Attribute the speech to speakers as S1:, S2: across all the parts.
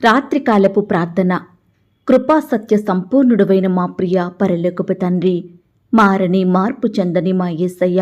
S1: రాత్రికాలపు ప్రార్థన. కృపా సత్య సంపూర్ణుడవైన మా ప్రియ పరలోకపు తండ్రి, మారని మార్పు చెందని మా యేసయ్య,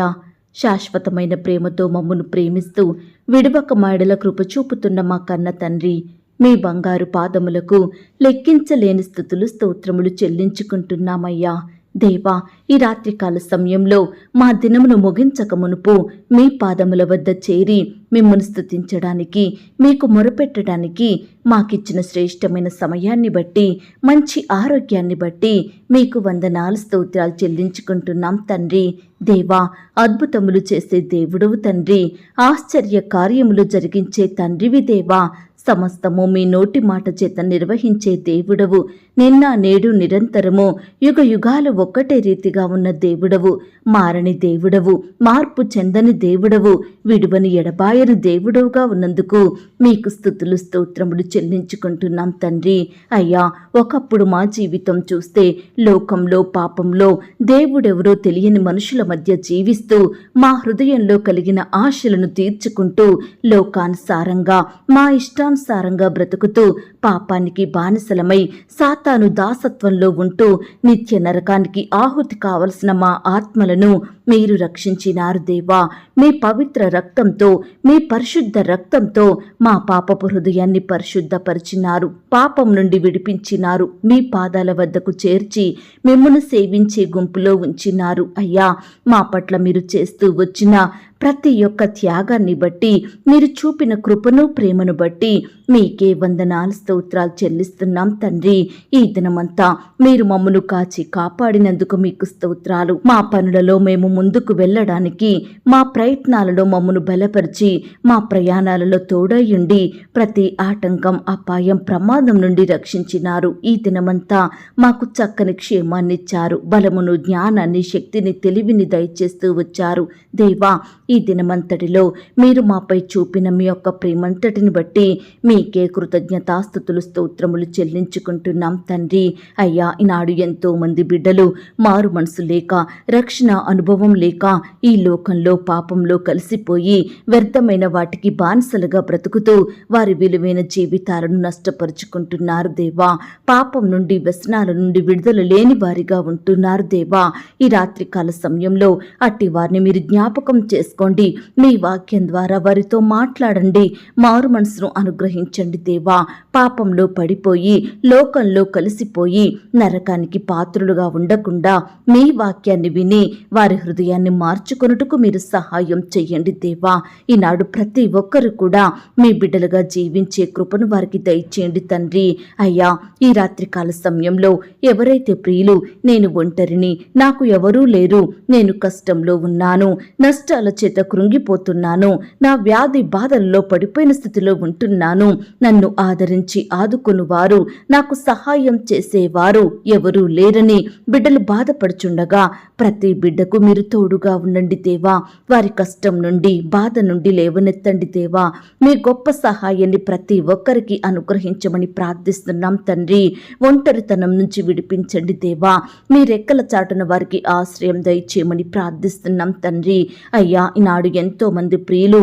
S1: శాశ్వతమైన ప్రేమతో మమ్మను ప్రేమిస్తూ విడువక మాడల కృప చూపుతున్న మా కన్న తండ్రి, మీ బంగారు పాదములకు లెక్కించలేని స్తుతులు స్తోత్రములు చెల్లించుకుంటున్నామయ్యా. దేవా, ఈ రాత్రికాల సమయంలో మా దినమును ముగించక మునుపు మీ పాదముల వద్ద చేరి మిమ్మల్ని స్తుతించడానికి, మీకు మొరపెట్టడానికి మాకిచ్చిన శ్రేష్టమైన సమయాన్ని బట్టి, మంచి ఆరోగ్యాన్ని బట్టి మీకు వందనాలు స్తోత్రాలు చెల్లించుకుంటున్నాం తండ్రి. దేవా, అద్భుతములు చేసే దేవుడవు తండ్రి, ఆశ్చర్య కార్యములు జరిగించే తండ్రివి దేవా, సమస్తము మీ నోటి మాట చేత నిర్వహించే దేవుడవు, నిన్న నేడు నిరంతరము యుగ యుగాలు ఒక్కటే రీతిగా ఉన్న దేవుడవు, మారని దేవుడవు, మార్పు చెందని దేవుడవు, విడువని ఎడబాయని దేవుడవుగా ఉన్నందుకు మీకు స్తుతులు స్తోత్రములు చెల్లించుకుంటున్నాం తండ్రి. అయ్యా, ఒకప్పుడు మా జీవితం చూస్తే లోకంలో పాపంలో దేవుడెవరో తెలియని మనుషుల మధ్య జీవిస్తూ మా హృదయంలో కలిగిన ఆశలను తీర్చుకుంటూ లోకానుసారంగా మా ఇష్టానుసారంగా బ్రతుకుతూ పాపానికి బానిసలమై సాతాను దాసత్వంలో ఉంటూ నిత్య నరకానికి ఆహుతి కావలసిన మా ఆత్మలను మీరు రక్షించినారు దేవా. మీ పవిత్ర రక్తంతో, మీ పరిశుద్ధ రక్తంతో మా పాపపు హృదయాన్ని పరిశుద్ధపరిచినారు, పాపం నుండి విడిపించినారు, మీ పాదాల వద్దకు చేర్చి మిమ్మల్ని సేవించే గుంపులో ఉంచినారు. అయ్యా, మా పట్ల మీరు చేస్తూ వచ్చిన ప్రతి ఒక్క త్యాగాన్ని బట్టి, మీరు చూపిన కృపను ప్రేమను బట్టి మీకే వందనాలు స్తోత్రాలు చెల్లిస్తున్నాం తండ్రి. ఈ దినమంతా మీరు మమ్మను కాచి కాపాడినందుకు మీకు స్తోత్రాలు. మా పనులలో మేము ముందుకు వెళ్ళడానికి, మా ప్రయత్నాలలో మమ్మను బలపరిచి, మా ప్రయాణాలలో తోడయుండి ప్రతి ఆటంకం, అపాయం, ప్రమాదం నుండి రక్షించినారు. ఈ దినమంతా మాకు చక్కని క్షేమాన్నిచ్చారు, బలమును, జ్ఞానాన్ని, శక్తిని, తెలివిని దయచేస్తూ వచ్చారు దేవా. ఈ దినమంతటిలో మీరు మాపై చూపిన మీ యొక్క ప్రేమంతటిని బట్టి మీకే కృతజ్ఞతాస్తుతులు స్తోత్రములు చెల్లించుకుంటున్నాం తండ్రి. అయ్యా, ఈనాడు ఎంతో మంది బిడ్డలు మారు మనసు లేక, రక్షణ అనుభవం లేక ఈ లోకంలో పాపంలో కలిసిపోయి వ్యర్థమైన వాటికి బానిసలుగా బ్రతుకుతూ వారి విలువైన జీవితాలను నష్టపరుచుకుంటున్నారు దేవా. పాపం నుండి, వ్యసనాల నుండి విడుదల లేని వారిగా ఉంటున్నారు దేవా. ఈ రాత్రికాల సమయంలో అట్టి వారిని మీరు జ్ఞాపకం చేసుకోండి, మీ వాక్యం ద్వారా వారితో మాట్లాడండి, మారు మనసును అనుగ్రహించండి దేవా. పాపంలో పడిపోయి, లోకంలో కలిసిపోయి నరకానికి పాత్రులుగా ఉండకుండా మీ వాక్యాన్ని విని వారి హృదయాన్ని మార్చుకొనుటకు మీరు సహాయం చెయ్యండి దేవా. ఈనాడు ప్రతి ఒక్కరు కూడా మీ బిడ్డలుగా జీవించే కృపను వారికి దయచేయండి తండ్రి. అయ్యా, ఈ రాత్రికాల సమయంలో ఎవరైతే ప్రియులు, నేను ఒంటరిని, నాకు ఎవరూ లేరు, నేను కష్టంలో ఉన్నాను, నష్టాల చేత కృంగిపోతున్నాను, నా వ్యాధి బాధల్లో పడిపోయిన స్థితిలో ఉంటున్నాను, నన్ను ఆదరించి ఆదుకొనువారు, నాకు సహాయం చేసేవారు ఎవరూ లేరని బిడ్డలు బాధపడుచుండగా ప్రతి బిడ్డకు మీరు తోడుగా ఉండండి దేవా. వారి కష్టం నుండి, బాధ నుండి లేవనెత్తండి దేవా. మీ గొప్ప సహాయాన్ని ప్రతి ఒక్కరికి అనుగ్రహించమని ప్రార్థిస్తున్నాం తండ్రి. ఒంటరితనం నుంచి విడిపించండి దేవా. మీ రెక్కల చాటున వారికి ఆశ్రయం దయచేయమని ప్రార్థిస్తున్నాం తండ్రి. అయ్యా, ఈనాడు ఎంతో మంది ప్రియులు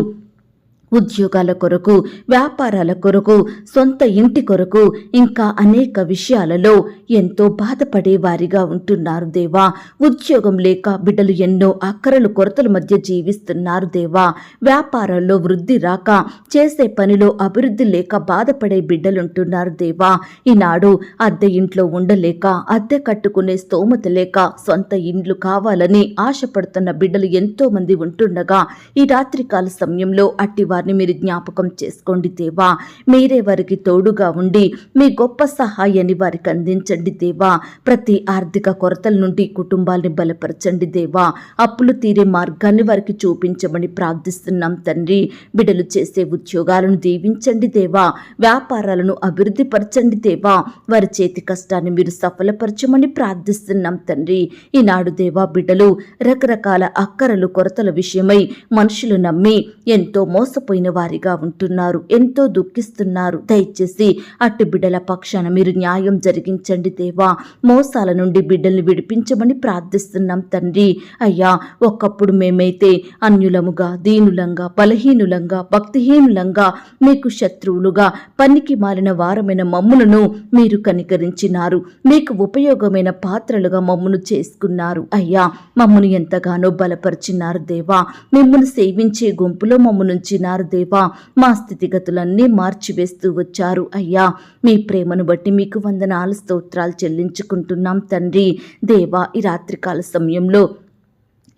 S1: ఉద్యోగాల కొరకు, వ్యాపారాల కొరకు, సొంత ఇంటి కొరకు, ఇంకా అనేక విషయాలలో ఎంతో బాధపడే వారిగా ఉంటున్నారు దేవా. ఉద్యోగం లేక బిడ్డలు ఎన్నో అక్కరలు, కొరతల మధ్య జీవిస్తున్నారు దేవా. వ్యాపారాల్లో వృద్ధి రాక, చేసే పనిలో అభివృద్ధి లేక బాధపడే బిడ్డలుంటున్నారు దేవా. ఈనాడు అద్దె ఇంట్లో ఉండలేక, అద్దె కట్టుకునే స్తోమత లేక, సొంత ఇండ్లు కావాలని ఆశపడుతున్న బిడ్డలు ఎంతో మంది ఉంటుండగా ఈ రాత్రికాల సమయంలో అట్టి వారిని మీరు జ్ఞాపకం చేసుకోండి దేవా. మీరే వారికి తోడుగా ఉండి మీ గొప్ప సహాయాన్ని వారికి అందించండి దేవా. ప్రతి ఆర్థిక కొరతల నుండి కుటుంబాన్ని బలపరచండి దేవా. అప్పులు తీరే మార్గాన్ని వారికి చూపించమని ప్రార్థిస్తున్నాం తండ్రి. బిడ్డలు చేసే ఉద్యోగాలను దీవించండి దేవా. వ్యాపారాలను అభివృద్ధి పరచండి దేవా. వారి చేతి కష్టాన్ని మీరు సఫలపరచమని ప్రార్థిస్తున్నాం తండ్రి. ఈనాడు దేవా, బిడ్డలు రకరకాల అక్కరలు, కొరతల విషయమై మనుషులు నమ్మి ఎంతో మోస మోసపోయిన వారిగా ఉంటున్నారు, ఎంతో దుఃఖిస్తున్నారు. దయచేసి అట్టి బిడ్డల పక్షాన మీరు న్యాయం జరిగించండి దేవా. మోసాల నుండి బిడ్డల్ని విడిపించమని ప్రార్థిస్తున్నాం తండ్రి. అయ్యా, ఒకప్పుడు మేమైతే అన్యులముగా, దీనులంగా, బలహీనులంగా, భక్తిహీనులంగా, మీకు శత్రువులుగా, పనికి మారిన వారమైన మమ్ములను మీరు కనికరించినారు. మీకు ఉపయోగమైన పాత్రలుగా మమ్మును చేసుకున్నారు. అయ్యా, మమ్మును ఎంతగానో బలపరిచినారు దేవా. మిమ్మల్ని సేవించే గుంపులో మమ్మునుంచినారు దేవా. మా స్థితిగతులన్నీ మార్చివేస్తూ వచ్చారు. అయ్యా, మీ ప్రేమను బట్టి మీకు వందనాలు స్తోత్రాలు చెల్లించుకుంటున్నాం తండ్రి. దేవా, ఈ రాత్రికాల సమయంలో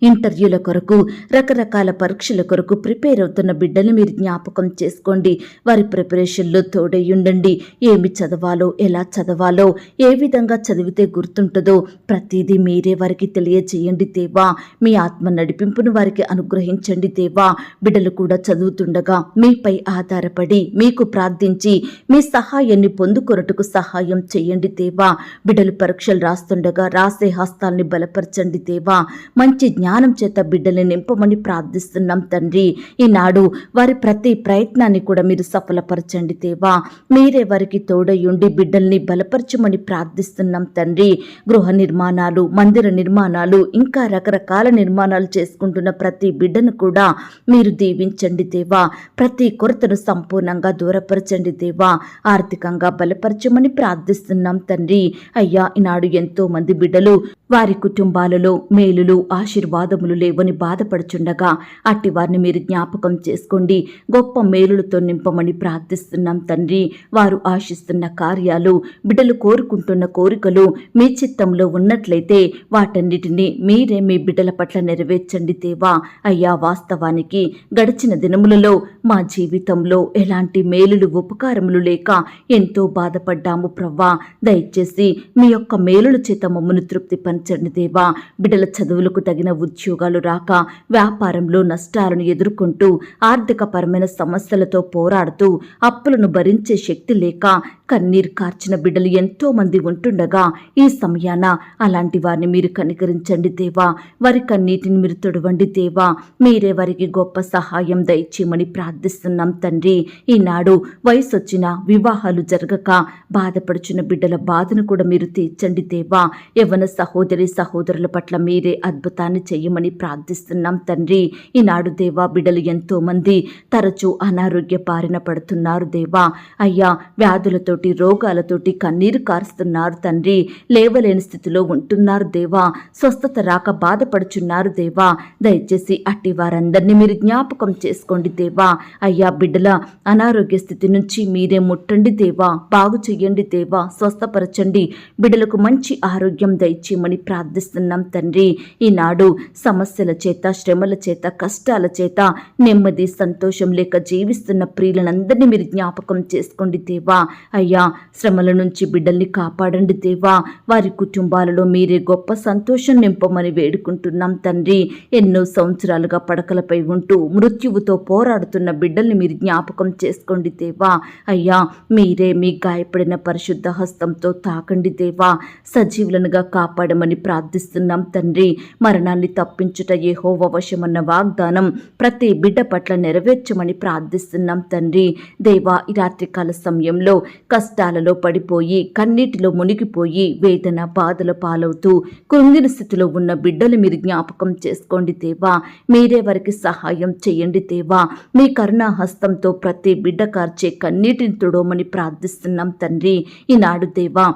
S1: ఇంటర్వ్యూల కొరకు, రకరకాల పరీక్షల కొరకు ప్రిపేర్ అవుతున్న బిడ్డలు మీరు జ్ఞాపకం చేసుకోండి. వారి ప్రిపరేషన్లో తోడై ఉండండి. ఏమి చదవాలో, ఎలా చదవాలో, ఏ విధంగా చదివితే గుర్తుంటుందో ప్రతిదీ మీరే వారికి తెలియచేయండి దేవా. మీ ఆత్మ నడిపింపును వారికి అనుగ్రహించండి దేవా. బిడ్డలు కూడా చదువుతుండగా మీపై ఆధారపడి మీకు ప్రార్థించి మీ సహాయాన్ని పొందుకొనుటకు సహాయం చేయండి దేవా. బిడ్డలు పరీక్షలు రాస్తుండగా రాసే హస్తాల్ని బలపరచండి దేవా. మంచి జ్ఞానం చేత బిడ్డల్ని నింపమని ప్రార్థిస్తున్నాం తండ్రి. ఈనాడు వారి ప్రతి ప్రయత్నాన్ని కూడా మీరు సఫలపరచండి దేవా. మీరే వారికి తోడయుండి బిడ్డల్ని బలపరచమని ప్రార్థిస్తున్నాం తండ్రి. గృహ నిర్మాణాలు, మందిర నిర్మాణాలు, ఇంకా రకరకాల నిర్మాణాలు చేసుకుంటున్న ప్రతి బిడ్డను కూడా మీరు దీవించండి దేవా. ప్రతి కొరతను సంపూర్ణంగా దూరపరచండి దేవా. ఆర్థికంగా బలపరచమని ప్రార్థిస్తున్నాం తండ్రి. అయ్యా, ఈనాడు ఎంతో మంది బిడ్డలు వారి కుటుంబాలలో మేలులు, ఆశీర్వాదములు లేవని బాధపడుచుండగా అట్టి వారిని మీరు జ్ఞాపకం చేసుకోండి. గొప్ప మేలులతో నింపమని ప్రార్థిస్తున్నాం తండ్రి. వారు ఆశిస్తున్న కార్యాలు, బిడ్డలు కోరుకుంటున్న కోరికలు మీ చిత్తంలో ఉన్నట్లయితే వాటన్నిటినీ మీరే మీ బిడ్డల పట్ల నెరవేర్చండి దేవా. అయ్యా, వాస్తవానికి గడిచిన దినములలో మా జీవితంలో ఎలాంటి మేలులు, ఉపకారములు లేక ఎంతో బాధపడ్డాము ప్రవ్వా. దయచేసి మీ యొక్క మేలుల చేత మమ్మను తృప్తిపరచండి దేవా. బిడ్డల చదువులకు తగిన ఉద్యోగాలు రాక, వ్యాపారంలో నష్టాలను ఎదుర్కొంటూ, ఆర్థికపరమైన సమస్యలతో పోరాడుతూ, అప్పులను భరించే శక్తి లేక కన్నీరు కార్చిన బిడ్డలు ఎంతో మంది ఉంటుండగా ఈ సమయాన అలాంటి వారిని మీరు కనికరించండి దేవా. వారి కన్నీటిని మీరు తొడవండి దేవా. మీరే వారికి గొప్ప సహాయం దయచేయమని ప్రార్థిస్తున్నాం తండ్రి. ఈనాడు వయసు వచ్చిన, వివాహాలు జరగక బాధపడుచున్న బిడ్డల బాధను కూడా మీరు తీర్చండి దేవా. యవ్వన సహోదరి సహోదరుల పట్ల మీరే అద్భుతాన్ని చేయమని ప్రార్థిస్తున్నాం తండ్రి. ఈనాడు దేవా, బిడ్డలు ఎంతో మంది తరచూ అనారోగ్య బారిన పడుతున్నారు దేవా. అయ్యా, వ్యాధులతోటి, రోగాలతోటి కన్నీరు కారుస్తున్నారు తండ్రి. లేవలేని స్థితిలో ఉంటున్నారు దేవా. స్వస్థత రాక బాధపడుచున్నారు దేవా. దయచేసి అట్టి వారందరినీ మీరు జ్ఞాపకం చేసుకోండి దేవా. అయ్యా, బిడ్డల అనారోగ్య స్థితి నుంచి మీరే ముట్టండి దేవా. బాగు చెయ్యండి దేవా. స్వస్థపరచండి. బిడ్డలకు మంచి ఆరోగ్యం దయచేయమని ప్రార్థిస్తున్నాం తండ్రి. ఈనాడు సమస్యల చేత, శ్రమల చేత, కష్టాల చేత నెమ్మది, సంతోషం లేక జీవిస్తున్న ప్రియులందరినీ మీరు జ్ఞాపకం చేసుకోండి దేవా. అయ్యా, శ్రమల నుంచి బిడ్డల్ని కాపాడండి దేవా. వారి కుటుంబాలలో మీరే గొప్ప సంతోషం నింపమని వేడుకుంటున్నాం తండ్రి. ఎన్నో సంవత్సరాలుగా పడకలపై ఉంటూ మృత్యువుతో పోరాడుతున్న బిడ్డల్ని మీరు జ్ఞాపకం చేసుకోండి దేవా. అయ్యా, మీరే మీ గాయపడిన పరిశుద్ధ హస్తంతో తాకండి దేవా. సజీవులనుగా కాపాడమని ప్రార్థిస్తున్నాం తండ్రి. మరణాన్ని తప్పించుట యెహోవా వశమన్న వాగ్దానం ప్రతి బిడ్డ పట్ల నెరవేర్చమని ప్రార్థిస్తున్నాం తండ్రి. దేవా, ఈ రాత్రికాల సమయంలో కష్టాలలో పడిపోయి, కన్నీటిలో మునిగిపోయి, వేదన బాధల పాలవుతూ కృంగిన స్థితిలో ఉన్న బిడ్డలు మీరు జ్ఞాపకం చేసుకోండి దేవా. మీరే వారికి సహాయం చేయండి దేవా. మీ కరుణా హస్తంతో ప్రతి బిడ్డ కార్చే కన్నీటిని తుడవమని ప్రార్థిస్తున్నాం తండ్రి. ఈనాడు దేవా,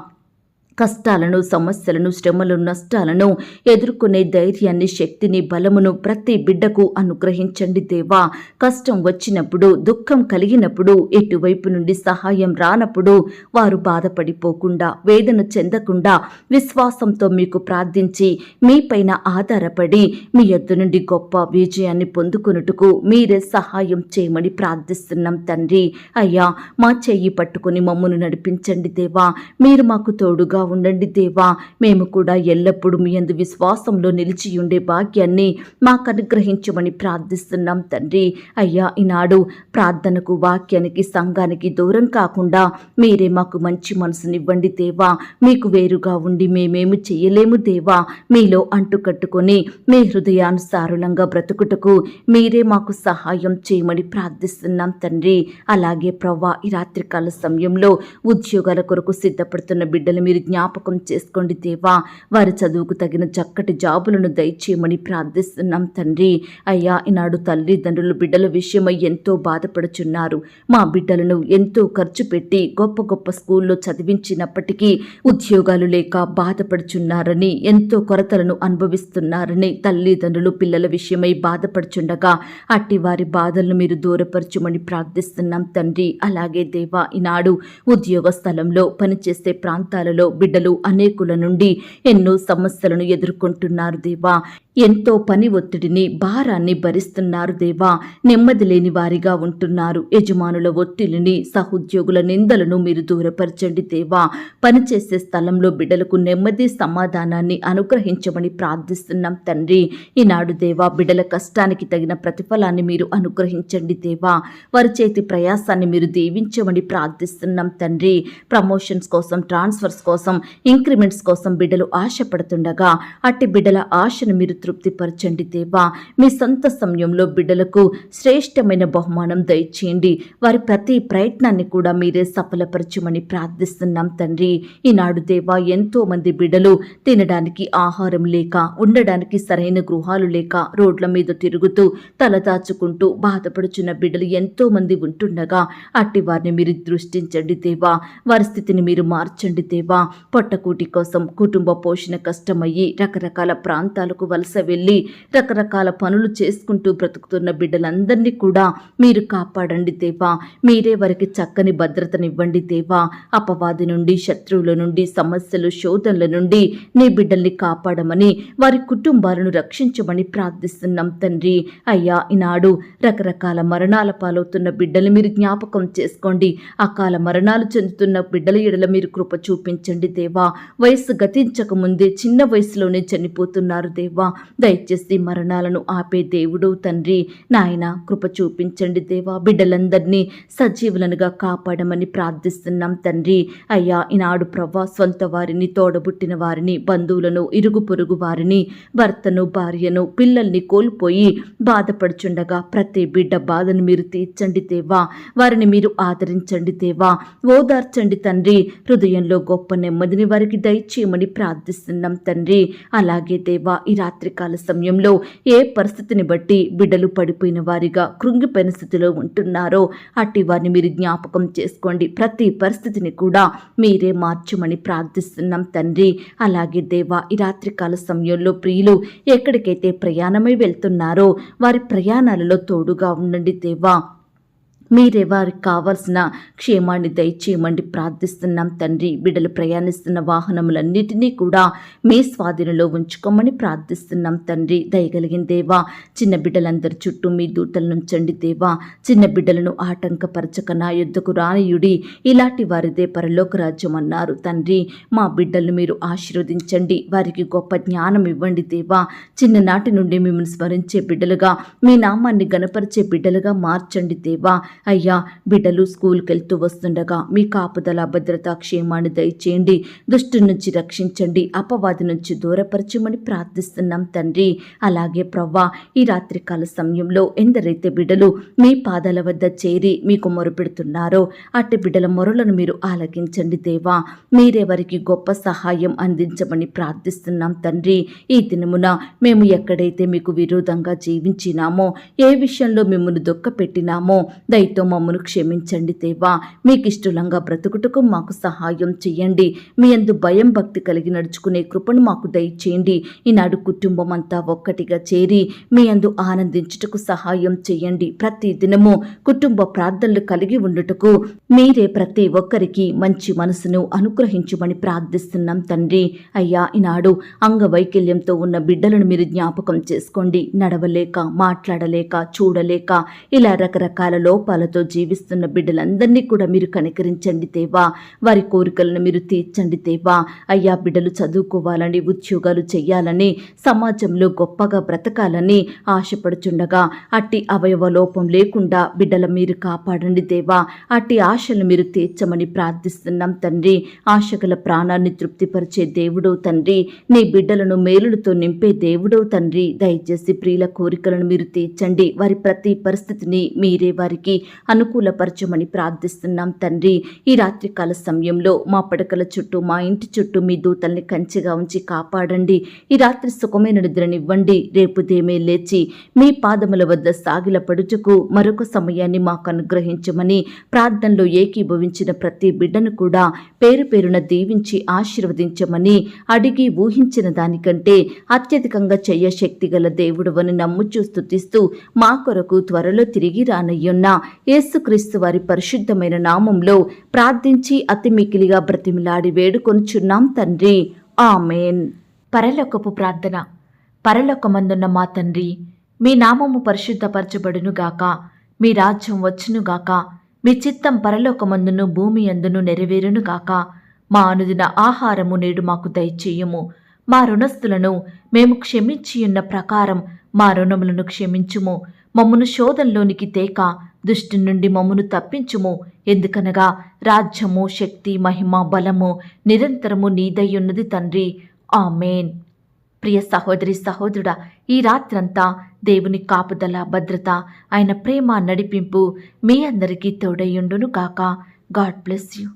S1: కష్టాలను, సమస్యలను, శ్రమలు, నష్టాలను ఎదుర్కొనే ధైర్యాన్ని, శక్తిని, బలమును ప్రతి బిడ్డకు అనుగ్రహించండి దేవా. కష్టం వచ్చినప్పుడు, దుఃఖం కలిగినప్పుడు, ఎటువైపు నుండి సహాయం రానప్పుడు వారు బాధపడిపోకుండా, వేదన చెందకుండా విశ్వాసంతో మీకు ప్రార్థించి మీపైన ఆధారపడి మీ యొద్ద నుండి గొప్ప విజయాన్ని పొందుకొనుటకు మీరే సహాయం చేయమని ప్రార్థిస్తున్నాం తండ్రి. అయ్యా, మా చెయ్యి పట్టుకుని మమ్మను నడిపించండి దేవా. మీరు మాకు తోడుగా ఉండండి దేవా. మేము కూడా ఎల్లప్పుడూ మీ యందు విశ్వాసంలో నిలిచి ఉండే భాగ్యాన్ని మాకు అనుగ్రహించమని ప్రార్థిస్తున్నాం తండ్రి. అయ్యా, ఈనాడు ప్రార్థనకు, వాక్యానికి, సంఘానికి దూరం కాకుండా మీరే మాకు మంచి మనసునివ్వండి దేవా. మీకు వేరుగా ఉండి మేమేమి చేయలేము దేవా. మీలో అంటుకట్టుకొని మీ హృదయానుసారులంగా బ్రతుకుటకు మీరే మాకు సహాయం చేయమని ప్రార్థిస్తున్నాం తండ్రి. అలాగే ప్రవ్వా, ఈ రాత్రికాల సమయంలో ఉద్యోగాల కొరకు సిద్ధపడుతున్న బిడ్డలు మీరు జ్ఞాపకం చేసుకోండి దేవా. వారి చదువుకు తగిన చక్కటి జాబులను దయచేయమని ప్రార్థిస్తున్నాం తండ్రి. అయ్యా, ఈనాడు తల్లిదండ్రులు బిడ్డల విషయమై ఎంతో బాధపడుచున్నారు. మా బిడ్డలను ఎంతో ఖర్చు పెట్టి గొప్ప గొప్ప స్కూల్లో చదివించినప్పటికీ ఉద్యోగాలు లేక బాధపడుచున్నారని, ఎంతో కొరతలను అనుభవిస్తున్నారని తల్లిదండ్రులు పిల్లల విషయమై బాధపడుచుండగా అట్టి వారి బాధలను మీరు దూరపరచుమని ప్రార్థిస్తున్నాం తండ్రి. అలాగే దేవా, ఈనాడు ఉద్యోగ స్థలంలో పనిచేసే ప్రాంతాలలో బిడ్డలు అనేకుల నుండి ఎన్నో సమస్యలను ఎదుర్కొంటున్నారు దేవా. ఎంతో పని ఒత్తిడిని, భారాన్ని భరిస్తున్నారు దేవా. నెమ్మది లేని వారిగా ఉంటున్నారు. యజమానుల ఒత్తిడిని, సహోద్యోగుల నిందలను మీరు దూరపరచండి దేవా. పనిచేసే స్థలంలో బిడ్డలకు నెమ్మది, సమాధానాన్ని అనుగ్రహించమని ప్రార్థిస్తున్నాం తండ్రి. ఈనాడు దేవా, బిడ్డల కష్టానికి తగిన ప్రతిఫలాన్ని మీరు అనుగ్రహించండి దేవా. వారి చేతి ప్రయాసాన్ని మీరు దీవించమని ప్రార్థిస్తున్నాం తండ్రి. ప్రమోషన్స్ కోసం, ట్రాన్స్ఫర్స్ కోసం, ఇంక్రిమెంట్స్ కోసం బిడ్డలు ఆశపడుతుండగా అట్టి బిడ్డల ఆశను మీరు తృప్తిపరచండి దేవా. మీ సొంత సమయంలో బిడ్డలకు శ్రేష్టమైన బహుమానం దయచేయండి. వారి ప్రతి ప్రయత్నాన్ని కూడా మీరే సఫలపరచమని ప్రార్థిస్తున్నాం తండ్రి. ఈనాడు దేవా, ఎంతో మంది బిడ్డలు తినడానికి ఆహారం లేక, ఉండడానికి సరైన గృహాలు లేక రోడ్ల మీద తిరుగుతూ తలదాచుకుంటూ బాధపడుచున్న బిడ్డలు ఎంతో మంది ఉంటుండగా అట్టి వారిని మీరు దృష్టించండి దేవా. వారి స్థితిని మీరు మార్చండి దేవా. పొట్టకూటి కోసం కుటుంబ పోషణ కష్టమయ్యి రకరకాల ప్రాంతాలకు వలస వెళ్ళి రకరకాల పనులు చేసుకుంటూ బ్రతుకుతున్న బిడ్డలందరినీ కూడా మీరు కాపాడండి దేవా. మీరే వారికి చక్కని భద్రతనివ్వండి దేవా. అపవాది నుండి, శత్రువుల నుండి, సమస్యలు, శోధనల నుండి నీ బిడ్డల్ని కాపాడమని, వారి కుటుంబాలను రక్షించమని ప్రార్థిస్తున్నాం తండ్రి. అయ్యా, ఈనాడు రకరకాల మరణాల పాలవుతున్న బిడ్డలు మీరు జ్ఞాపకం చేసుకోండి. అకాల మరణాలు చెందుతున్న బిడ్డల ఎడల మీరు కృప చూపించండి దేవా. వయసు గతించక ముందే చిన్న వయసులోనే చనిపోతున్నారు దేవా. దయచేసి మరణాలను ఆపే దేవుడు తండ్రి. నాయన, కృప చూపించండి దేవా. బిడ్డలందరినీ సజీవులనుగా కాపాడమని ప్రార్థిస్తున్నాం తండ్రి. అయ్యా, ఈనాడు ప్రవ్వా, సొంత వారిని, తోడబుట్టిన వారిని, బంధువులను, ఇరుగు పొరుగు వారిని, భర్తను, భార్యను, పిల్లల్ని కోల్పోయి బాధపడుచుండగా ప్రతి బిడ్డ బాధను మీరు తీర్చండి దేవా. వారిని మీరు ఆదరించండి దేవా. ఓదార్చండి తండ్రి. హృదయంలో గొప్ప నెమ్మదిని వారికి దయచేయమని ప్రార్థిస్తున్నాం తండ్రి. అలాగే దేవా, ఈ రాత్రికాల సమయంలో ఏ పరిస్థితిని బట్టి బిడ్డలు పడిపోయిన వారిగా, కృంగిపోయిన స్థితిలో ఉంటున్నారో అట్టి వారిని మీరు జ్ఞాపకం చేసుకోండి. ప్రతి పరిస్థితిని కూడా మీరే మార్చమని ప్రార్థిస్తున్నాం తండ్రి. అలాగే దేవా, ఈ రాత్రికాల సమయంలో ప్రియులు ఎక్కడికైతే ప్రయాణమై వెళ్తున్నారో వారి ప్రయాణాలలో తోడుగా ఉండండి దేవా. మీరే వారికి కావాల్సిన క్షేమాన్ని దయచేయమని ప్రార్థిస్తున్నాం తండ్రి. బిడ్డలు ప్రయాణిస్తున్న వాహనములన్నిటినీ కూడా మీ స్వాధీనంలో ఉంచుకోమని ప్రార్థిస్తున్నాం తండ్రి. దయగలిగిన దేవా, చిన్న బిడ్డలందరి చుట్టూ మీ దూతలను ఉంచండి దేవా. చిన్న బిడ్డలను ఆటంకపరచక నా యుద్ధకు రానియుడి, ఇలాంటి వారిదే పరలోక రాజ్యం అన్నారు తండ్రి. మా బిడ్డలను మీరు ఆశీర్వదించండి. వారికి గొప్ప జ్ఞానం ఇవ్వండి దేవా. చిన్ననాటి నుండి మిమ్మల్ని స్మరించే బిడ్డలుగా, మీ నామాన్ని గణపరిచే బిడ్డలుగా మార్చండి దేవా. అయ్యా, బిడ్డలు స్కూల్కి వెళ్తూ వస్తుండగా మీ కాపుదల, భద్రత, క్షేమాన్ని దయచేయండి. దుష్టు నుంచి రక్షించండి. అపవాది నుంచి దూరపరచమని ప్రార్థిస్తున్నాం తండ్రి. అలాగే ప్రవ్వా, ఈ రాత్రికాల సమయంలో ఎందరైతే బిడ్డలు మీ పాదాల వద్ద చేరి మీకు మొరుపెడుతున్నారో అట్టి బిడ్డల మొరలను మీరు ఆలకించండి దేవా. మీరే వారికి గొప్ప సహాయం అందించమని ప్రార్థిస్తున్నాం తండ్రి. ఈ దినమున మేము ఎక్కడైతే మీకు విరోధంగా జీవించినామో, ఏ విషయంలో మిమ్మల్ని దుఃఖపెట్టినామో దయతో మమ్మను క్షమించండి దేవా. మీకు ఇష్టలంగా బ్రతుకుటకు మాకు సహాయం చేయండి. మీ యందు భయం, భక్తి కలిగి నడుచుకునే కృపను మాకు దయచేయండి. ఈనాడు కుటుంబం అంతా ఒక్కటిగా చేరి మీ యందు ఆనందించుటకు సహాయం చేయండి. ప్రతి దినము కుటుంబ ప్రార్థనలు కలిగి ఉండుటకు మీరే ప్రతి ఒక్కరికి మంచి మనసును అనుగ్రహించమని ప్రార్థిస్తున్నాం తండ్రి. అయ్యా, ఈనాడు అంగవైకల్యంతో ఉన్న బిడ్డలను మీరు జ్ఞాపకం చేసుకోండి. నడవలేక, మాట్లాడలేక, చూడలేక ఇలా రకరకాల లోపాల నమ్మకాలతో జీవిస్తున్న బిడ్డలందరినీ కూడా మీరు కనికరించండి దేవా. వారి కోరికలను మీరు తీర్చండి దేవా. అయ్యా, బిడ్డలు చదువుకోవాలని, ఉద్యోగాలు చేయాలని, సమాజంలో గొప్పగా బ్రతకాలని ఆశపడుచుండగా అట్టి అవయవ లోపం లేకుండా బిడ్డల మీరు కాపాడండి దేవా. అట్టి ఆశలు మీరు తీర్చమని ప్రార్థిస్తున్నాం తండ్రి. ఆశగల ప్రాణాన్ని తృప్తిపరిచే దేవుడవు తండ్రి, నీ బిడ్డలను మేలులతో నింపే దేవుడవు తండ్రి. దయచేసి ప్రియుల కోరికలను మీరు తీర్చండి. వారి ప్రతి పరిస్థితిని మీరే వారికి అనుకూలపరచమని ప్రార్థిస్తున్నాం తండ్రి. ఈ రాత్రికాల సమయంలో మా పడకల చుట్టూ, మా ఇంటి చుట్టూ మీ దూతల్ని కంచెగా ఉంచి కాపాడండి. ఈ రాత్రి సుఖమైన నిద్రనివ్వండి. రేపు దేమే లేచి మీ పాదముల వద్ద సాగిల పడుచుకు మరొక సమయాన్ని మాకు అనుగ్రహించమని ప్రార్థనలో ఏకీభవించిన ప్రతి బిడ్డను కూడా పేరు పేరున దీవించి ఆశీర్వదించమని అడిగి ఊహించిన దానికంటే అత్యధికంగా చెయ్య శక్తి గల దేవుడవని నమ్ముచూ స్తుతిస్తూ మా కొరకు త్వరలో తిరిగి రానయ్యున్న యేసుక్రీస్తు వారి పరిశుద్ధమైన నామంలో ప్రార్థించి అతి మికిలిగా బ్రతిమిలాడి వేడుకొనుచున్నాం తండ్రి. ఆమేన్. పరలోకపు ప్రార్థన. పరలోకమందున్న మా తండ్రి, మీ నామము పరిశుద్ధపరచబడునుగాక, మీ రాజ్యం వచ్చునుగాక, మీ చిత్తం పరలోకమందును భూమి అందును నెరవేరునుగాక. మా అనుదిన ఆహారము నేడు మాకు దయచేయము. మా రుణస్థులను మేము క్షమించియున్న ప్రకారం మా రుణములను క్షమించుము. మమ్మును శోధంలోనికి తేక దుష్టు నుండి మమ్మును తప్పించుము. ఎందుకనగా రాజ్యము, శక్తి, మహిమ, బలము నిరంతరము నీదయ్యున్నది తండ్రి. ఆమేన్. ప్రియ సహోదరి సహోదరుడా, ఈ రాత్రంతా దేవుని కాపుదల, భద్రత, ఆయన ప్రేమ, నడిపింపు మీ అందరికీ తోడయ్యుండును గాక. God bless you.